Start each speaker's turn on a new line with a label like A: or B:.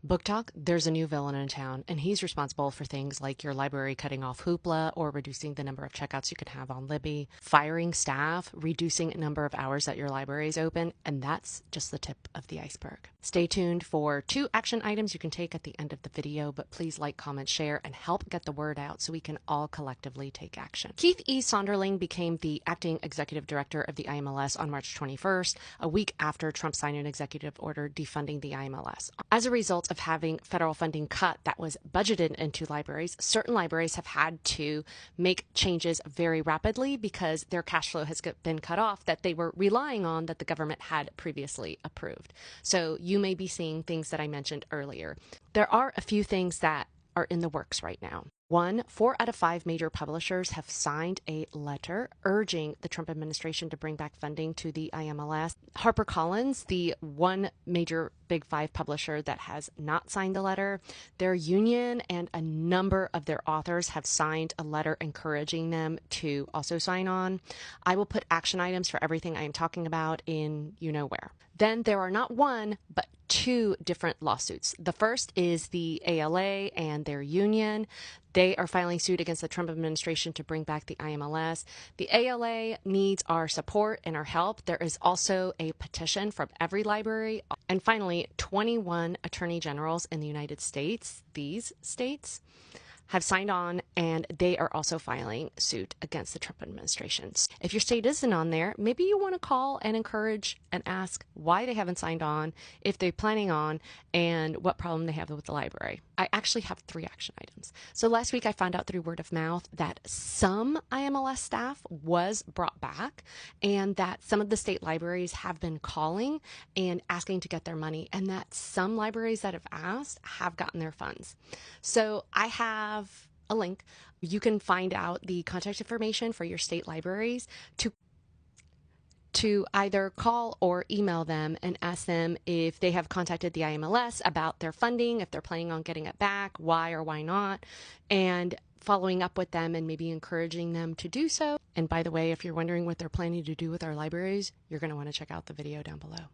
A: Book Talk, there's a new villain in town, and he's responsible for things like your library cutting off Hoopla or reducing the number of checkouts you can have on Libby, firing staff, reducing the number of hours that your library is open, and that's just the tip of the iceberg. Stay tuned for 2 action items you can take at the end of the video, but please like, comment, share, and help get the word out so we can all collectively take action. Keith E. Sonderling became the acting executive director of the IMLS on March 21st, a week after Trump signed an executive order defunding the IMLS. As a result of having federal funding cut that was budgeted into libraries, certain libraries have had to make changes very rapidly because their cash flow has been cut off that they were relying on that the government had previously approved. So you may be seeing things that I mentioned earlier. There are a few things that are in the works right now. 1, 4 out of 5 major publishers have signed a letter urging the Trump administration to bring back funding to the IMLS. HarperCollins, the one major Big 5 publisher that has not signed the letter, their union and a number of their authors have signed a letter encouraging them to also sign on. I will put action items for everything I am talking about in you know where. Then there are not 1, but 2 different lawsuits. The first is the ALA and their union. They are filing suit against the Trump administration to bring back the IMLS. The ALA needs our support and our help. There is also a petition from every library. And finally, 21 attorney generals in the United States, these states, have signed on, and they are also filing suit against the Trump administration. If your state isn't on there, maybe you want to call and encourage and ask why they haven't signed on, if they're planning on, and what problem they have with the library. I actually have 3 action items. So last week I found out through word of mouth that some IMLS staff was brought back and that some of the state libraries have been calling and asking to get their money, and that some libraries that have asked have gotten their funds. So I have a link. You can find out the contact information for your state libraries to either call or email them and ask them if they have contacted the IMLS about their funding, if they're planning on getting it back, why or why not, and following up with them and maybe encouraging them to do so. And by the way, if you're wondering what they're planning to do with our libraries, you're going to want to check out the video down below.